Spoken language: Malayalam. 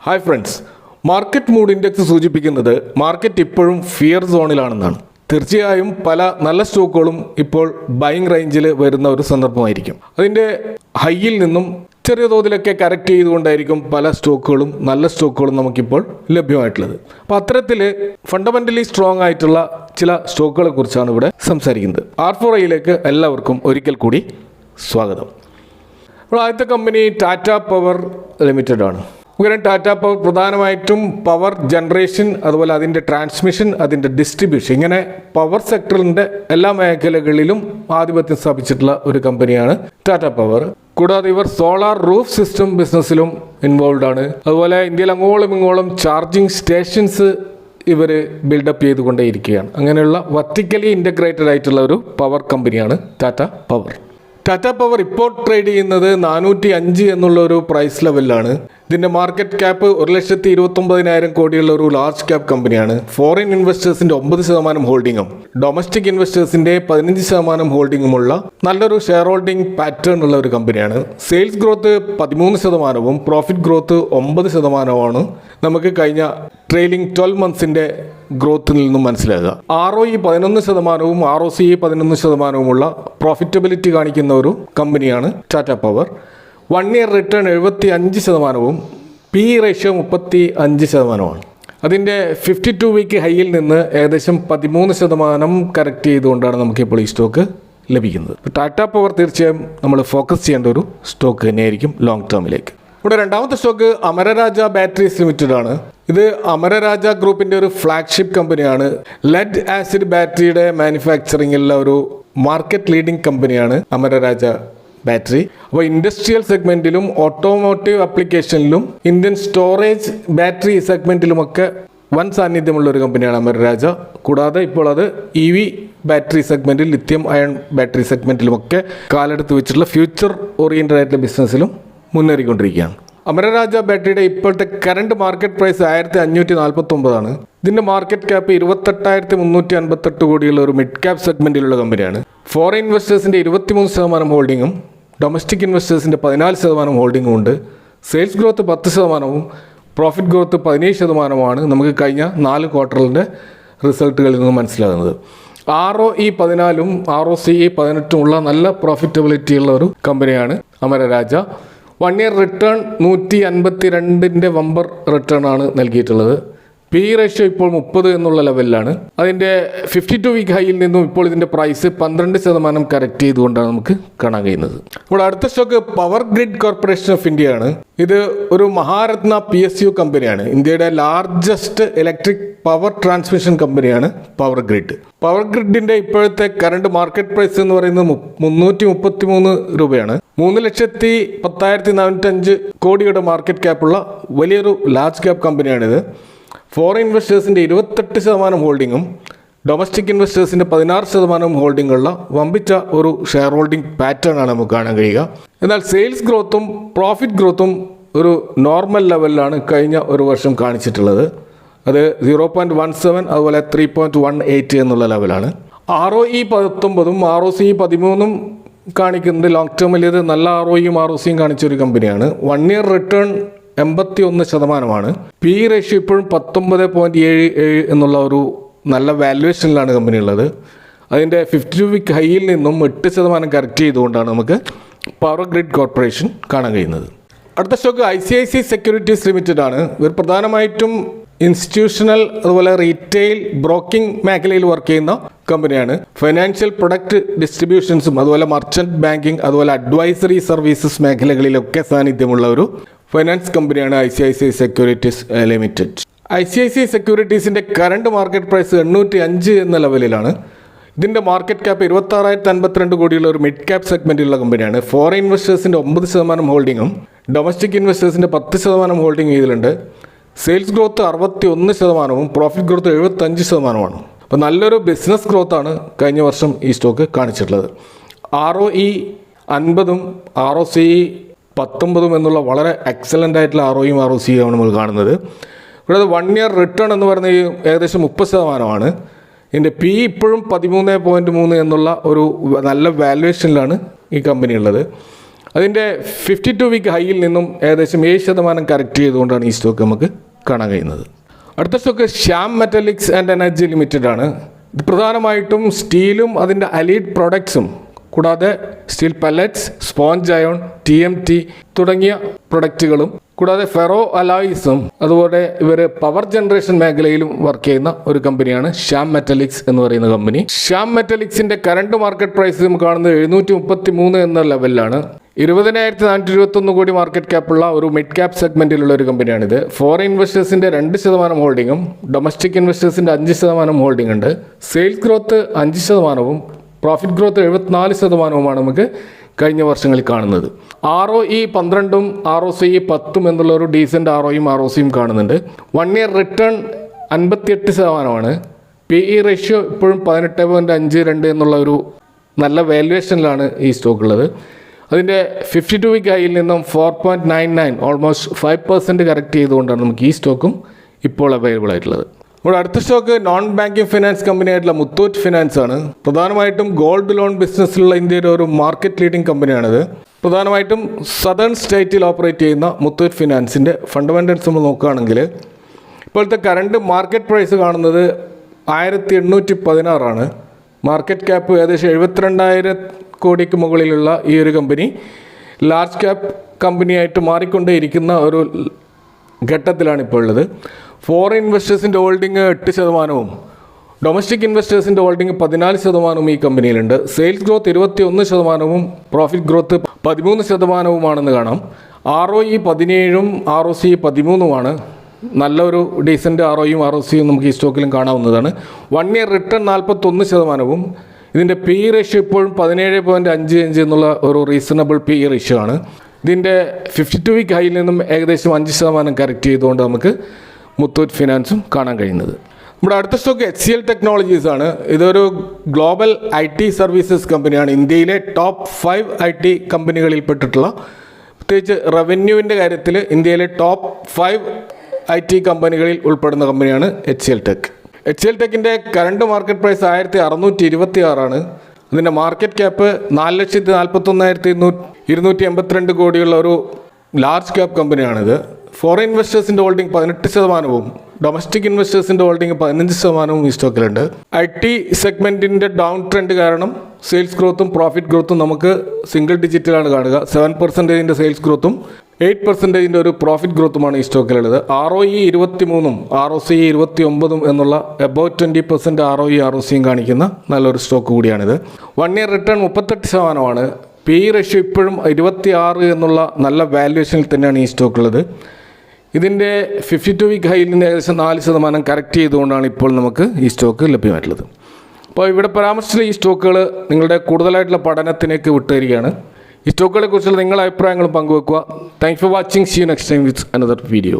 Hi friends, market mood index സൂചിപ്പിക്കുന്നത് മാർക്കറ്റ് ഇപ്പോഴും ഫിയർ സോണിലാണെന്നാണ്. തീർച്ചയായും പല നല്ല സ്റ്റോക്കുകളും ഇപ്പോൾ ബൈങ് റേഞ്ചിൽ വരുന്ന ഒരു സന്ദർഭമായിരിക്കും. അതിൻ്റെ ഹൈയിൽ നിന്നും ചെറിയ തോതിലൊക്കെ കറക്റ്റ് ചെയ്തുകൊണ്ടായിരിക്കും പല സ്റ്റോക്കുകളും നല്ല സ്റ്റോക്കുകളും നമുക്കിപ്പോൾ ലഭ്യമായിട്ടുള്ളത്. അപ്പോൾ അത്തരത്തിൽ ഫണ്ടമെൻ്റലി സ്ട്രോങ് ആയിട്ടുള്ള ചില സ്റ്റോക്കുകളെ കുറിച്ചാണ് ഇവിടെ സംസാരിക്കുന്നത്. R4iയിലേക്ക് എല്ലാവർക്കും ഒരിക്കൽ കൂടി സ്വാഗതം. അപ്പോൾ ആദ്യത്തെ കമ്പനി ടാറ്റ പവർ ലിമിറ്റഡ് ആണ്. ടാറ്റ പവർ പ്രധാനമായിട്ടും പവർ ജനറേഷൻ, അതുപോലെ അതിൻ്റെ ട്രാൻസ്മിഷൻ, അതിൻ്റെ ഡിസ്ട്രിബ്യൂഷൻ, ഇങ്ങനെ പവർ സെക്ടറിൻ്റെ എല്ലാ മേഖലകളിലും ആധിപത്യം സ്ഥാപിച്ചിട്ടുള്ള ഒരു കമ്പനിയാണ് ടാറ്റ പവർ. കൂടാതെ ഇവർ സോളാർ റൂഫ് സിസ്റ്റം ബിസിനസ്സിലും ഇൻവോൾവ് ആണ്. അതുപോലെ ഇന്ത്യയിൽ അങ്ങോളം ഇങ്ങോളം ചാർജിങ് സ്റ്റേഷൻസ് ഇവർ ബിൽഡപ്പ് ചെയ്തുകൊണ്ടേയിരിക്കുകയാണ്. അങ്ങനെയുള്ള വെർട്ടിക്കലി ഇൻ്റഗ്രേറ്റഡ് ആയിട്ടുള്ള ഒരു പവർ കമ്പനിയാണ് ടാറ്റ പവർ. ടാറ്റ പവർ ഇപ്പോൾ ട്രേഡ് ചെയ്യുന്നത് 405 എന്നുള്ള ഒരു പ്രൈസ് ലെവലിലാണ്. ഇതിൻ്റെ മാർക്കറ്റ് ക്യാപ്പ് 1,29,000 കോടിയുള്ള ഒരു ലാർജ് ക്യാപ്പ് കമ്പനിയാണ്. ഫോറിൻ ഇൻവെസ്റ്റേഴ്സിൻ്റെ 9% ഹോൾഡിങ്ങും ഡൊമസ്റ്റിക് ഇൻവെസ്റ്റേഴ്സിൻ്റെ 15% ഹോൾഡിങ്ങുമുള്ള നല്ലൊരു ഷെയർ ഹോൾഡിംഗ് പാറ്റേൺ ഉള്ള ഒരു കമ്പനിയാണ്. സെയിൽസ് ഗ്രോത്ത് 13%, പ്രോഫിറ്റ് ഗ്രോത്ത് 9% നമുക്ക് കഴിഞ്ഞ ട്രെയിലിംഗ് 12 മന്ത്സിൻ്റെ ഗ്രോത്തിൽ നിന്നും മനസ്സിലാകുക. ROE 11%, ROCE 11%, പ്രോഫിറ്റബിലിറ്റി കാണിക്കുന്ന ഒരു കമ്പനിയാണ് Tata power. 1 year return 75%, PE ratio 35%. അതിൻ്റെ 52 വീക്ക് ഹൈയിൽ നിന്ന് ഏകദേശം 13% കറക്റ്റ് ചെയ്തുകൊണ്ടാണ് നമുക്കിപ്പോൾ ഈ സ്റ്റോക്ക് ലഭിക്കുന്നത്. ടാറ്റ പവർ തീർച്ചയായും നമ്മൾ ഫോക്കസ് ചെയ്യേണ്ട ഒരു സ്റ്റോക്ക് തന്നെയായിരിക്കും ലോങ് ടേമിലേക്ക്. ഇവിടെ രണ്ടാമത്തെ സ്റ്റോക്ക് അമരരാജ ബാറ്ററീസ് ലിമിറ്റഡ് ആണ്. ഇത് അമരരാജ ഗ്രൂപ്പിൻ്റെ ഒരു ഫ്ലാഗ്ഷിപ്പ് കമ്പനിയാണ്. ലെഡ് ആസിഡ് ബാറ്ററിയുടെ മാനുഫാക്ചറിംഗിലുള്ള ഒരു മാർക്കറ്റ് ലീഡിംഗ് കമ്പനിയാണ് അമരരാജ ബാറ്ററി. അപ്പോൾ ഇൻഡസ്ട്രിയൽ സെഗ്മെൻറ്റിലും ഓട്ടോമോട്ടീവ് ആപ്ലിക്കേഷനിലും ഇന്ത്യൻ സ്റ്റോറേജ് ബാറ്ററി സെഗ്മെൻറ്റിലുമൊക്കെ വൻ സാന്നിധ്യമുള്ള ഒരു കമ്പനിയാണ് അമരരാജ. കൂടാതെ ഇപ്പോൾ അത് EV ബാറ്ററി സെഗ്മെൻറ്റിൽ, ലിത്യം അയൺ ബാറ്ററി സെഗ്മെൻറ്റിലുമൊക്കെ കാലെടുത്ത് വെച്ചിട്ടുള്ള ഫ്യൂച്ചർ ഓറിയൻറ്റഡ് ആയിട്ടുള്ള ബിസിനസ്സിലും മുന്നേറിക്കൊണ്ടിരിക്കുകയാണ്. അമരരാജ ബാറ്ററിയുടെ ഇപ്പോഴത്തെ കറണ്ട് മാർക്കറ്റ് പ്രൈസ് 1549 ആണ്. ഇതിൻ്റെ മാർക്കറ്റ് ക്യാപ്പ് 28,358 കോടിയുള്ള ഒരു മിഡ് ക്യാപ് സെഗ്മെൻറ്റിലുള്ള കമ്പനിയാണ്. ഫോറിൻ ഇൻവെസ്റ്റേഴ്സിൻ്റെ 23% ഹോൾഡിങ്ങും ഡൊമസ്റ്റിക് ഇൻവെസ്റ്റേഴ്സിൻ്റെ 14% ഹോൾഡിങ്ങും ഉണ്ട്. സെയിൽസ് ഗ്രോത്ത് 10%, പ്രോഫിറ്റ് ഗ്രോത്ത് 17% നമുക്ക് കഴിഞ്ഞ 4 ക്വാർട്ടറിൻ്റെ റിസൾട്ടുകളിൽ നിന്ന് മനസ്സിലാകുന്നത്. ROE 14, ROCE 18 നല്ല പ്രോഫിറ്റബിലിറ്റി ഉള്ള ഒരു കമ്പനിയാണ് അമരരാജ. 1 ഇയർ റിട്ടേൺ 152 വമ്പർ റിട്ടേൺ ആണ് നൽകിയിട്ടുള്ളത്. PE റേഷ്യോ ഇപ്പോൾ 30 എന്നുള്ള ലെവലിലാണ്. അതിൻ്റെ 52 വീക്ക് ഹൈയിൽ നിന്നും ഇപ്പോൾ ഇതിൻ്റെ പ്രൈസ് 12% കറക്റ്റ് ചെയ്തുകൊണ്ടാണ് നമുക്ക് കാണാൻ കഴിയുന്നത്. ഇവിടെ അടുത്ത stock power grid corporation of India ആണ്. ഇത് ഒരു മഹാരത്ന PSU കമ്പനിയാണ്. ഇന്ത്യയുടെ ലാർജസ്റ്റ് ഇലക്ട്രിക് പവർ ട്രാൻസ്മിഷൻ കമ്പനിയാണ് പവർ ഗ്രിഡ്. പവർ ഗ്രിഡിൻ്റെ ഇപ്പോഴത്തെ കറണ്ട് മാർക്കറ്റ് പ്രൈസ് എന്ന് പറയുന്നത് 333 രൂപയാണ്. 3,10,405 കോടിയുടെ മാർക്കറ്റ് ക്യാപ്പുള്ള വലിയൊരു ലാർജ് ക്യാപ്പ് കമ്പനിയാണിത്. ഫോറിൻ ഇൻവെസ്റ്റേഴ്സിൻ്റെ 28% ഹോൾഡിങ്ങും ഡൊമസ്റ്റിക് ഇൻവെസ്റ്റേഴ്സിൻ്റെ 16% ഹോൾഡിങ്ങുള്ള വമ്പിച്ച ഒരു ഷെയർ ഹോൾഡിംഗ് പാറ്റേൺ ആണ് നമുക്ക് കാണാൻ കഴിയുക. എന്നാൽ സെയിൽസ് ഗ്രോത്തും പ്രോഫിറ്റ് ഗ്രോത്തും ഒരു നോർമൽ ലെവലിലാണ് കഴിഞ്ഞ ഒരു വർഷം കാണിച്ചിട്ടുള്ളത്. അത് 0.17, അതുപോലെ 3.18 എന്നുള്ള ലെവലാണ്. ROE 19, ROCE 13 കാണിക്കുന്നത് ലോങ് ടേമിൽ ഇത് നല്ല ROEയും ROCയും കാണിച്ചൊരു കമ്പനിയാണ്. 1 ഇയർ റിട്ടേൺ 81%. PE റേഷ്യോ ഇപ്പോഴും 19.77 എന്നുള്ള ഒരു നല്ല വാല്യുവേഷനിലാണ് കമ്പനി ഉള്ളത്. അതിൻ്റെ 52 വീക്ക് ഹൈയിൽ നിന്നും 8% കറക്റ്റ് ചെയ്തുകൊണ്ടാണ് നമുക്ക് പവർ ഗ്രിഡ് കോർപ്പറേഷൻ കാണാൻ കഴിയുന്നത്. അടുത്ത സ്റ്റോക്ക് ICICI സെക്യൂരിറ്റീസ് ലിമിറ്റഡ് ആണ്. ഇവർ പ്രധാനമായിട്ടും ഇൻസ്റ്റിറ്റ്യൂഷണൽ, അതുപോലെ റീറ്റെയിൽ, ബ്രോക്കിംഗ് മേഖലയിൽ വർക്ക് ചെയ്യുന്ന കമ്പനിയാണ്. ഫൈനാൻഷ്യൽ പ്രൊഡക്റ്റ് ഡിസ്ട്രിബ്യൂഷൻസും, അതുപോലെ മർച്ചന്റ് ബാങ്കിങ്, അതുപോലെ അഡ്വൈസറി സർവീസസ് മേഖലകളിലൊക്കെ സാന്നിധ്യമുള്ള ഒരു ഫൈനാൻസ് കമ്പനിയാണ് ICICI സെക്യൂരിറ്റീസ് ലിമിറ്റഡ്. ICICI സെക്യൂരിറ്റീസിൻ്റെ കറണ്ട് മാർക്കറ്റ് പ്രൈസ് 805 എന്ന ലെവലിലാണ്. ഇതിൻ്റെ മാർക്കറ്റ് ക്യാപ്പ് 26,052 കോടിയുള്ള ഒരു മിഡ് ക്യാപ് സെഗ്മെൻറ്റിലുള്ള കമ്പനിയാണ്. ഫോറിൻ ഇൻവെസ്റ്റേഴ്സിൻ്റെ 9% ഹോൾഡിങ്ങും ഡൊമസ്റ്റിക് ഇൻവെസ്റ്റേഴ്സിൻ്റെ 10% ഹോൾഡിംഗ് ഇതിലുണ്ട്. Sales growth 61%, profit growth 75%. അപ്പോൾ നല്ലൊരു ബിസിനസ് ഗ്രോത്താണ് കഴിഞ്ഞ വർഷം ഈ സ്റ്റോക്ക് കാണിച്ചിട്ടുള്ളത്. ROE 50, ROCE 19 എന്നുള്ള വളരെ എക്സലൻ്റ് ആയിട്ടുള്ള ROEയും ROCയും ആണ് നമ്മൾ കാണുന്നത്. ഇവിടെ 1 ഇയർ റിട്ടേൺ എന്ന് പറയുന്നത് ഏകദേശം 30%. ഇതിൻ്റെ PE ഇപ്പോഴും 13.3 എന്നുള്ള ഒരു നല്ല വാല്യുവേഷനിലാണ് ഈ കമ്പനി ഉള്ളത്. അതിൻ്റെ 52 വീക്ക് ഹൈയിൽ നിന്നും ഏകദേശം 7% കറക്റ്റ് ചെയ്തുകൊണ്ടാണ് ഈ സ്റ്റോക്ക് നമുക്ക് കാണാൻ കഴിയുന്നത്. അടുത്ത stock Shyam metallics and energy limited ആണ്. ഇത് പ്രധാനമായിട്ടും സ്റ്റീലും അതിൻ്റെ അലീഡ് പ്രൊഡക്ട്സും കൂടാതെ steel pellets, sponge iron, TMT തുടങ്ങിയ പ്രൊഡക്റ്റുകളും കൂടാതെ ഫെറോ അലോയ്സും അതുപോലെ ഇവർ പവർ ജനറേഷൻ മേഖലയിലും വർക്ക് ചെയ്യുന്ന ഒരു കമ്പനിയാണ് ശ്യാം മെറ്റലിക്സ് എന്ന് പറയുന്ന കമ്പനി. ശ്യാം മെറ്റലിക്സിന്റെ കറണ്ട് മാർക്കറ്റ് പ്രൈസ് നമുക്ക് കാണുന്നത് 733 എന്ന ലെവലിലാണ്. 20,421 കോടി മാർക്കറ്റ് ക്യാപ്പുള്ള ഒരു മിഡ് ക്യാപ് സെഗ്മെന്റിലുള്ള ഒരു കമ്പനിയാണിത്. ഫോറിൻ ഇൻവെസ്റ്റേഴ്സിന്റെ 2% ഹോൾഡിങ്ങും ഡൊമസ്റ്റിക് ഇൻവെസ്റ്റേഴ്സിന്റെ 5% ഹോൾഡിംഗ് ഉണ്ട്. സെയിൽസ് ഗ്രോത്ത് 5%, പ്രോഫിറ്റ് ഗ്രോത്ത് 74%മാണ് നമുക്ക് കഴിഞ്ഞ വർഷങ്ങളിൽ കാണുന്നത്. ROE 12ഉം ROCE 10ഉം എന്നുള്ള ഒരു ഡീസൻറ്റ് ROEയും ROCയും കാണുന്നുണ്ട്. 1 ഇയർ റിട്ടേൺ 58%. PE റേഷ്യോ ഇപ്പോഴും 18.52 എന്നുള്ള ഒരു നല്ല വാല്യുവേഷനിലാണ് ഈ സ്റ്റോക്ക് ഉള്ളത്. അതിൻ്റെ 52 വീക്ക് ഹൈയിൽ നിന്നും 4.99 ഓൾമോസ്റ്റ് 5% കറക്റ്റ് ചെയ്തുകൊണ്ടാണ് നമുക്ക് ഈ സ്റ്റോക്കും ഇപ്പോൾ അവൈലബിൾ ആയിട്ടുള്ളത്. നമ്മുടെ അടുത്ത stock non banking finance company ആയിട്ടുള്ള മുത്തൂറ്റ് ഫിനാൻസ് ആണ്. പ്രധാനമായിട്ടും ഗോൾഡ് ലോൺ ബിസിനസ്സിലുള്ള ഇന്ത്യയിലെ ഒരു മാർക്കറ്റ് ലീഡിംഗ് കമ്പനിയാണിത്. പ്രധാനമായിട്ടും സദേൺ സ്റ്റേറ്റിൽ ഓപ്പറേറ്റ് ചെയ്യുന്ന മുത്തൂറ്റ് ഫിനാൻസിൻ്റെ ഫണ്ടമെൻ്റൽസ് നമ്മൾ നോക്കുകയാണെങ്കിൽ ഇപ്പോഴത്തെ കറണ്ട് മാർക്കറ്റ് പ്രൈസ് കാണുന്നത് 1816 ആണ്. മാർക്കറ്റ് ക്യാപ്പ് ഏകദേശം 72,000 കോടിക്ക് മുകളിലുള്ള ഈ ഒരു കമ്പനി ലാർജ് ക്യാപ്പ് കമ്പനിയായിട്ട് മാറിക്കൊണ്ടേയിരിക്കുന്ന ഒരു ഘട്ടത്തിലാണ് ഇപ്പോൾ ഉള്ളത്. ഫോറിൻ ഇൻവെസ്റ്റേഴ്സിൻ്റെ ഹോൾഡിംഗ് 8%, ഡൊമസ്റ്റിക് ഇൻവെസ്റ്റേഴ്സിൻ്റെ ഹോൾഡിംഗ് 14% ഈ കമ്പനിയിലുണ്ട്. സെയിൽസ് ഗ്രോത്ത് 21%, പ്രോഫിറ്റ് ഗ്രോത്ത് 13%ആണെന്ന് കാണാം. ROE 17ഉം ROCE 13ഉമാണ്. നല്ലൊരു ഡീസൻറ്റ് ROEയും ROCയും നമുക്ക് ഈ സ്റ്റോക്കിലും കാണാവുന്നതാണ്. 1 ഇയർ റിട്ടേൺ 41%. ഇതിൻ്റെ PE റേഷ്യോ ഇപ്പോഴും 17.55 എന്നുള്ള ഒരു റീസണബിൾ PE റേഷ്യോ ആണ്. ഇതിൻ്റെ 52 വീക്ക് ഹൈയിൽ നിന്നും ഏകദേശം 5% കറക്റ്റ് ചെയ്തുകൊണ്ട് നമുക്ക് മുത്തൂറ്റ് ഫിനാൻസും കാണാൻ കഴിയുന്നത്. നമ്മുടെ അടുത്ത സ്റ്റോക്ക് HCL ടെക്നോളജീസ് ആണ്. ഇതൊരു ഗ്ലോബൽ IT സർവീസസ് കമ്പനിയാണ്. ഇന്ത്യയിലെ ടോപ്പ് 5 IT കമ്പനികളിൽ പെട്ടിട്ടുള്ള, പ്രത്യേകിച്ച് റവന്യൂവിൻ്റെ കാര്യത്തിൽ ഇന്ത്യയിലെ ടോപ്പ് 5 IT കമ്പനികളിൽ ഉൾപ്പെടുന്ന കമ്പനിയാണ് HCL ടെക്. HCL ടെക്കിൻ്റെ കറണ്ട് മാർക്കറ്റ് പ്രൈസ് 1626 ആണ്. അതിൻ്റെ മാർക്കറ്റ് ക്യാപ്പ് 4,41,282 കോടിയുള്ള ഒരു ലാർജ് ക്യാപ്പ് കമ്പനിയാണിത്. ഫോറിൻ ഇൻവെസ്റ്റേഴ്സിൻ്റെ ഹോൾഡിംഗ് 18%, ഡൊമസ്റ്റിക് ഇൻവെസ്റ്റേഴ്സിൻ്റെ ഹോൾഡിംഗ് 15% ഈ സ്റ്റോക്കിലുണ്ട്. IT സെഗ്മെൻറ്റിൻ്റെ ഡൗൺ ട്രെൻഡ് കാരണം സെയിൽസ് ഗ്രോത്തും പ്രോഫിറ്റ് ഗ്രോത്തും നമുക്ക് സിംഗിൾ ഡിജിറ്റിലാണ് കാണുക. 7% സെയിൽസ് ഗ്രോത്തും 8% ഒരു പ്രോഫിറ്റ് ഗ്രോത്തുമാണ് ഈ സ്റ്റോക്കിലുള്ളത്. ROE 23ഉം ROCE 29ഉം എന്നുള്ള എബൌട്ട് 20% ROE ROCയും കാണിക്കുന്ന നല്ലൊരു സ്റ്റോക്ക് കൂടിയാണിത്. 1 ഇയർ റിട്ടേൺ 38%. PE റേഷ്യോ ഇപ്പോഴും 26 എന്നുള്ള നല്ല വാല്യുവേഷനിൽ തന്നെയാണ് ഈ സ്റ്റോക്കുള്ളത്. ഇതിൻ്റെ 52 വീക്ക് ഹൈയിൽ നിന്ന് ഏകദേശം 4% കറക്റ്റ് ചെയ്തുകൊണ്ടാണ് ഇപ്പോൾ നമുക്ക് ഈ സ്റ്റോക്ക് ലഭ്യമായിട്ടുള്ളത്. അപ്പോൾ ഇവിടെ പരാമർശിച്ച ഈ സ്റ്റോക്കുകൾ നിങ്ങളുടെ കൂടുതലായിട്ടുള്ള പഠനത്തിലേക്ക് വിട്ടുതരികയാണ്. ഈ സ്റ്റോക്കുകളെ കുറിച്ചുള്ള നിങ്ങളുടെ അഭിപ്രായങ്ങളും പങ്കുവെക്കുക. Thanks for watching. See you next time with another video.